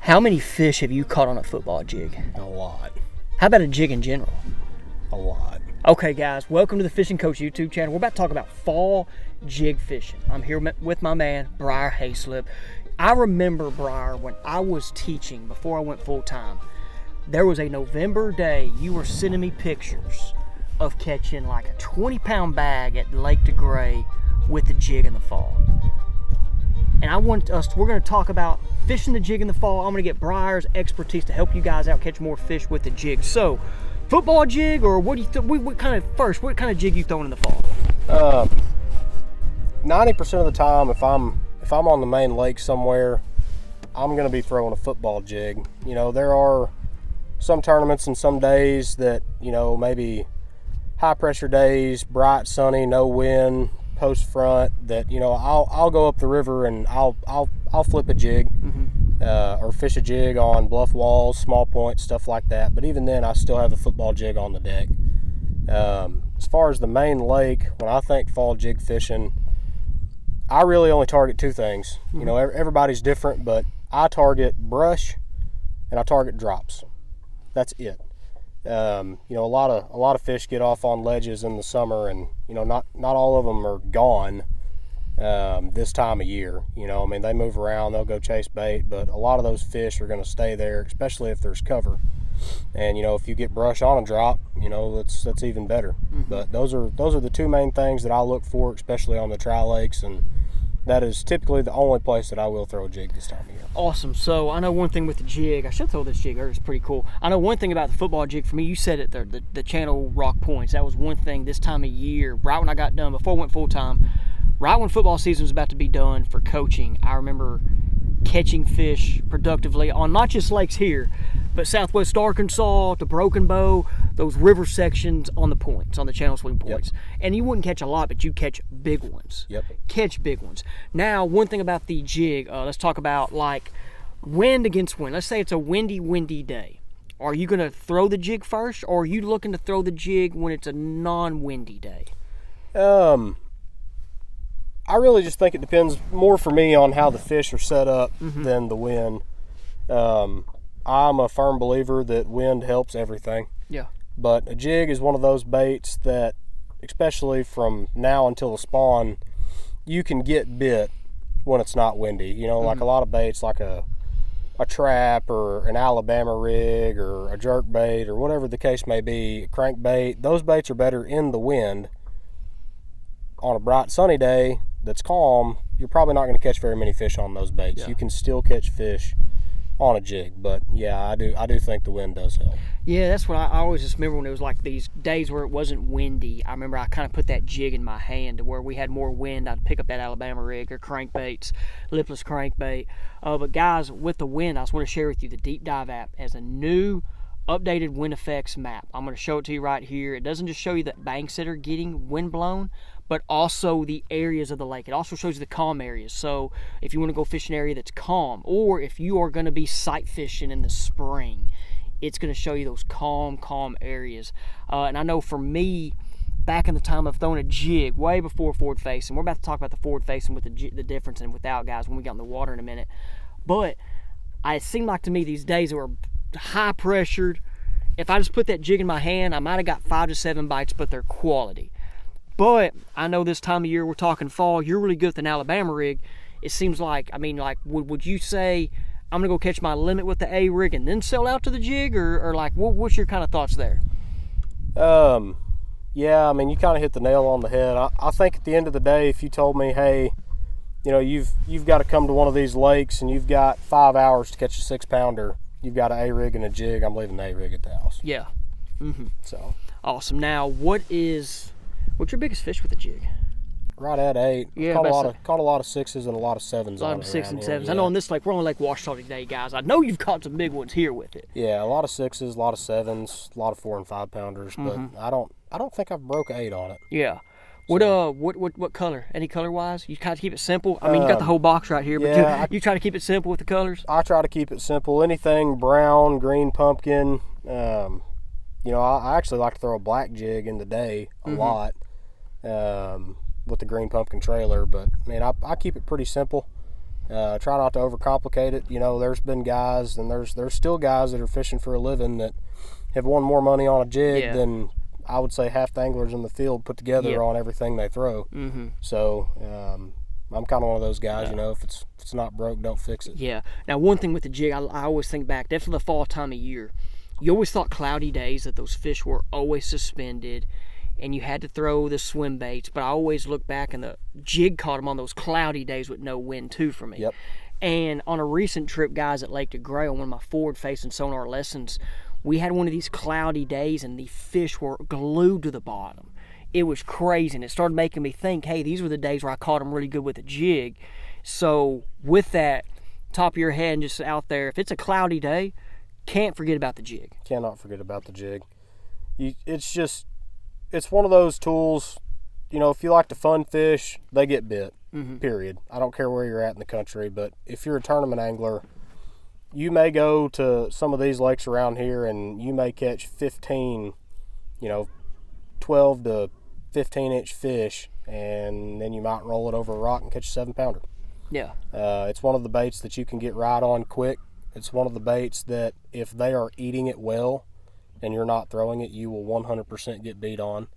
How many fish have you caught on a football jig? A lot. How about a jig in general? A lot. Okay, guys, welcome to the Fishing Coach YouTube channel. We're about to talk about fall jig fishing. I'm here with my man, Briar Hayslip. I remember, Briar, when I was teaching before I went full-time, there was a November day you were sending me pictures of catching like a 20-pound bag at Lake DeGray with the jig in the fall. And we're going to talk about fishing the jig in the fall. I'm going to get Briar's expertise to help you guys out catch more fish with the jig. So, football jig, or what do you what kind of jig you throwing in the fall? 90% of the time, if I'm on the main lake somewhere, I'm going to be throwing a football jig. You know, there are some tournaments and some days that, you know, maybe high pressure days, bright, sunny, no wind, post front, that, you know, I'll go up the river and I'll flip a jig, or fish a jig on bluff walls, small points, stuff like that. But even then, I still have a football jig on the deck. As far as the main lake, when I think fall jig fishing, I really only target two things. You know, everybody's different, but I target brush and I target drops. That's it. You know, a lot of fish get off on ledges in the summer, and you know, not all of them are gone this time of year. You know, I mean, they move around, they'll go chase bait, but a lot of those fish are going to stay there, especially if there's cover. And you know, if you get brush on a drop, you know, that's even better. But those are the two main things that I look for, especially on the tri lakes, and that is typically the only place that I will throw a jig this time of year. Awesome. So I know one thing with the jig. I should throw this jig. It's pretty cool. I know one thing about the football jig. For me, you said it there, the channel rock points. That was one thing this time of year, right when I got done, before I went full time, right when football season was about to be done for coaching. I remember catching fish productively on not just lakes here, but Southwest Arkansas to Broken Bow, those river sections on the points, on the channel swing points. Yep. And you wouldn't catch a lot, but you catch big ones. Yep. Catch big ones. Now, one thing about the jig, let's talk about like wind against wind. Let's say it's a windy day. Are you going to throw the jig first, or are you looking to throw the jig when it's a non-windy day? I really just think it depends more for me on how the fish are set up than the wind. I'm a firm believer that wind helps everything. Yeah. But a jig is one of those baits that, especially from now until the spawn, you can get bit when it's not windy. You know, like a lot of baits, like a trap or an Alabama rig or a jerk bait or whatever the case may be, a crankbait, those baits are better in the wind. On a bright sunny day that's calm, you're probably not going to catch very many fish on those baits. Yeah. You can still catch fish on a jig, but yeah, I do think the wind does help. Yeah, that's what I always just remember when it was like these days where it wasn't windy. I remember I kind of put that jig in my hand to where we had more wind. I'd pick up that Alabama rig or crankbaits, lipless crankbait. But guys, with the wind, I just want to share with you the Deep Dive app as a new updated wind effects map. I'm going to show it to you right here. It doesn't just show you the banks that are getting wind blown, but also the areas of the lake. It also shows you the calm areas. So if you want to go fish an area that's calm, or if you are going to be sight fishing in the spring, it's going to show you those calm areas. And I know for me, back in the time of throwing a jig, way before forward facing, we're about to talk about the forward facing with the difference and without, guys, when we got in the water in a minute. But it seemed like to me these days that were high pressured, if I just put that jig in my hand, I might have got 5 to 7 bites, but they're quality. But I know this time of year, we're talking fall, you're really good with an Alabama rig. It seems like, I mean, like, would you say I'm gonna go catch my limit with the A rig and then sell out to the jig, or like, what's your kind of thoughts there? Yeah, I mean, you kind of hit the nail on the head. I think at the end of the day, if you told me, hey, you know, you've got to come to one of these lakes and you've got 5 hours to catch a 6-pounder, you've got an A rig and a jig, I'm leaving the A rig at the house. Yeah. So awesome. Now, what's your biggest fish with a jig? Right at 8. Yeah, caught a lot of 6s and a lot of 7s. A lot of 6s and 7s. Yeah. I know on this lake, we're on Lake Ouachita today, guys. I know you've caught some big ones here with it. Yeah, a lot of 6s, a lot of 7s, a lot of 4 and 5 pounders, but I don't think I've broke 8 on it. Yeah. What color? Any color wise? You kind of keep it simple. I mean, you got the whole box right here, but yeah, you try to keep it simple with the colors. I try to keep it simple. Anything brown, green, pumpkin. You know, I actually like to throw a black jig in the day a lot with the green pumpkin trailer, but man, I keep it pretty simple. Try not to overcomplicate it. You know, there's been guys, and there's still guys that are fishing for a living that have won more money on a jig than I would say half the anglers in the field put together on everything they throw. So I'm kind of one of those guys. You know, if it's not broke, don't fix it. Yeah. Now, one thing with the jig, I always think back, definitely the fall time of year. You always thought cloudy days that those fish were always suspended, and you had to throw the swim baits, but I always look back and the jig caught them on those cloudy days with no wind too for me. Yep. And on a recent trip, guys, at Lake DeGray, on one of my forward-facing sonar lessons, we had one of these cloudy days and the fish were glued to the bottom. It was crazy, and it started making me think, hey, these were the days where I caught them really good with a jig. So with that, top of your head and just out there, if it's a cloudy day, can't forget about the jig. Cannot forget about the jig. It's one of those tools, you know, if you like to fun fish, they get bit, period. I don't care where you're at in the country, but if you're a tournament angler, you may go to some of these lakes around here and you may catch 15, 12 to 15-inch fish, and then you might roll it over a rock and catch a 7-pounder. Yeah. It's one of the baits that you can get right on quick. It's one of the baits that if they are eating it well, and you're not throwing it, you will 100% get beat on.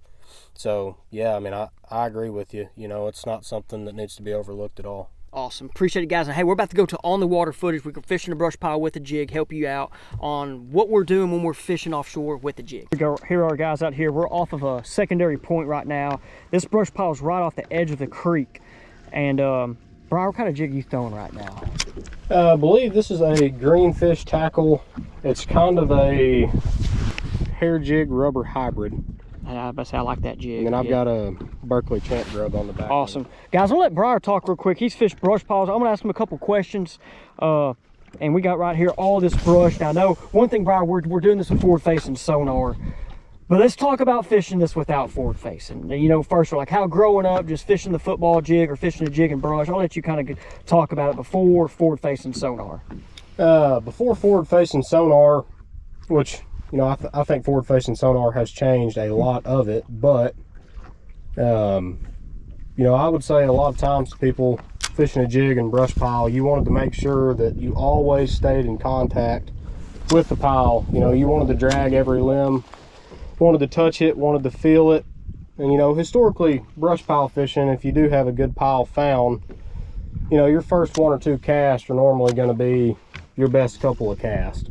So, yeah, I mean, I agree with you. You know, it's not something that needs to be overlooked at all. Awesome. Appreciate it, guys. And hey, we're about to go to on-the-water footage. We can fish in a brush pile with a jig, help you out on what we're doing when we're fishing offshore with a jig. Here are our guys out here. We're off of a secondary point right now. This brush pile is right off the edge of the creek. And, Brian, what kind of jig are you throwing right now? I believe this is a greenfish tackle. It's kind of a hair jig rubber hybrid. And I like that jig. And then I've got a Berkeley champ grub on the back. Awesome. Guys, I'm gonna let Briar talk real quick. He's fished brush piles. I'm gonna ask him a couple questions. And we got right here all this brush. Now, I know one thing, Briar, we're doing this with forward-facing sonar. But let's talk about fishing this without forward-facing. You know, first, like how growing up, just fishing the football jig or fishing a jig and brush. I'll let you kind of talk about it before forward-facing sonar. Before forward-facing sonar, which, you know, I think forward-facing sonar has changed a lot of it. But, you know, I would say a lot of times people fishing a jig and brush pile, you wanted to make sure that you always stayed in contact with the pile. You know, you wanted to drag every limb, wanted to touch it, wanted to feel it. And, you know, historically, brush pile fishing, if you do have a good pile found, you know, your first 1 or 2 casts are normally going to be your best couple of casts.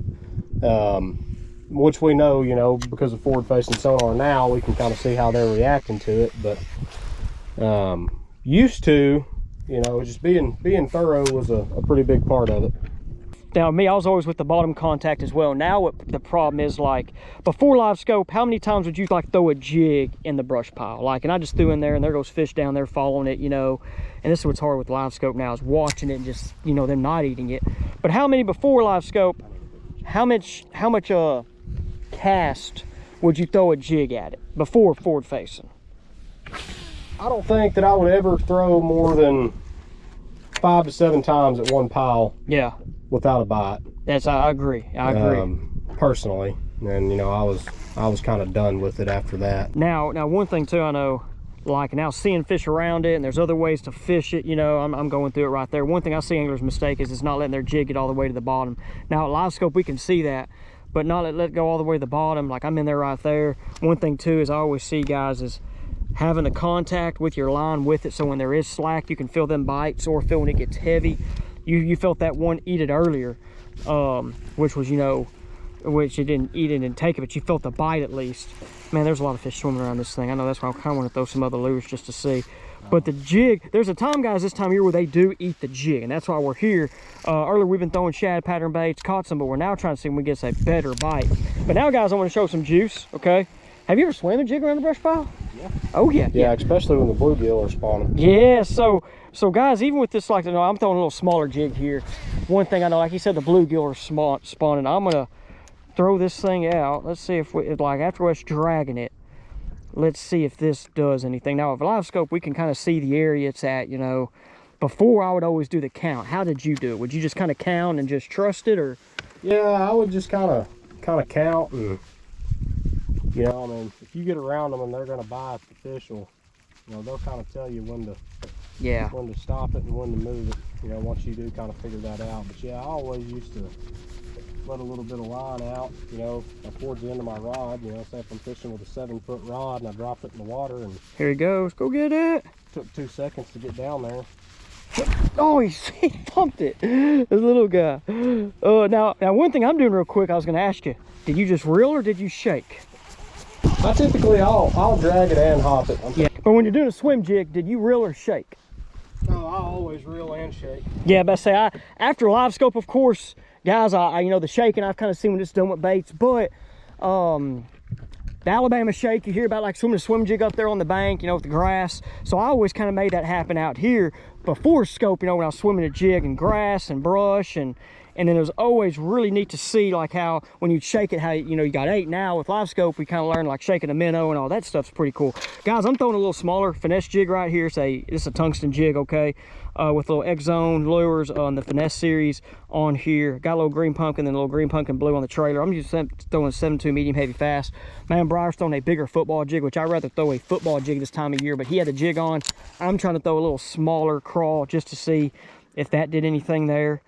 Which we know, you know, because of forward-facing sonar now, we can kind of see how they're reacting to it. But used to, you know, just being thorough was a pretty big part of it. Now, me, I was always with the bottom contact as well. Now, what the problem is, like, before live scope, how many times would you, like, throw a jig in the brush pile? Like, and I just threw in there, and there goes fish down there following it, you know. And this is what's hard with live scope now, is watching it and just, you know, them not eating it. But how many before live scope, how much cast would you throw a jig at it before forward facing? I don't think that I would ever throw more than 5 to 7 times at one pile. Yeah. Without a bite. I agree. I agree. Personally, and you know, I was kind of done with it after that. Now one thing too, I know, like now seeing fish around it, and there's other ways to fish it. You know, I'm going through it right there. One thing I see anglers mistake is not letting their jig get all the way to the bottom. Now at live scope we can see that, but not let it go all the way to the bottom. Like I'm in there right there. One thing too is I always see guys is having a contact with your line with it, so when there is slack, you can feel them bites, or feel when it gets heavy. You felt that one eat it earlier, which was, you know, which it didn't eat it and take it, but you felt the bite at least. Man, there's a lot of fish swimming around this thing. I know that's why I kind of want to throw some other lures just to see. But the jig, there's a time, guys, this time of year where they do eat the jig, and that's why we're here. Earlier we've been throwing shad pattern baits, caught some, but we're now trying to see if we can get a better bite. But now, guys, I want to show some juice, okay? Have you ever swam a jig around the brush pile? Yeah. Oh, yeah. Yeah, especially when the bluegill are spawning. Yeah, so guys, even with this, like, you know, I'm throwing a little smaller jig here. One thing I know, like you said, the bluegill are spawning. I'm gonna throw this thing out. Let's see if like after us dragging it, let's see if this does anything. Now, with live scope, we can kind of see the area it's at. You know, before I would always do the count. How did you do it? Would you just kind of count and just trust it, or? Yeah, I would just kind of count, and you know, I mean, if you get around them and they're gonna bite, the fish will, you know, they'll kind of tell you when to. Yeah. When to stop it and when to move it. you know, once you do kind of figure that out. But yeah, I always used to let a little bit of line out, you know, towards the end of my rod. You know, say if I'm fishing with a 7-foot rod and I drop it in the water, and Here he goes. Go get it. took 2 seconds to get down there. Oh, he thumped it. This little guy. Now one thing I'm doing real quick, I was going to ask you, did you just reel or did you shake? I typically, I'll drag it and hop it. Yeah. But when you're doing a swim jig, did you reel or shake? Oh, I always reel and shake. Yeah, but say after live scope, of course, guys, I you know, the shaking I've kind of seen when it's done with baits, but the Alabama shake you hear about, like swimming a swim jig up there on the bank, you know, with the grass. So I always kind of made that happen out here before scope, you know, when I was swimming a jig and grass and brush, and then it was always really neat to see like how when you shake it, how, you know, you got 8 now. With live scope we kind of learned like shaking a minnow and all that stuff's pretty cool. Guys, I'm throwing a little smaller finesse jig right here. This is a tungsten jig, okay, with little X-Zone lures on the finesse series on here. Got a little green pumpkin and a little green pumpkin blue on the trailer. I'm just throwing a 7.2 medium heavy fast. Man, Briar's throwing a bigger football jig, which I'd rather throw a football jig this time of year, but he had a jig on. I'm trying to throw a little smaller crawl just to see if that did anything there.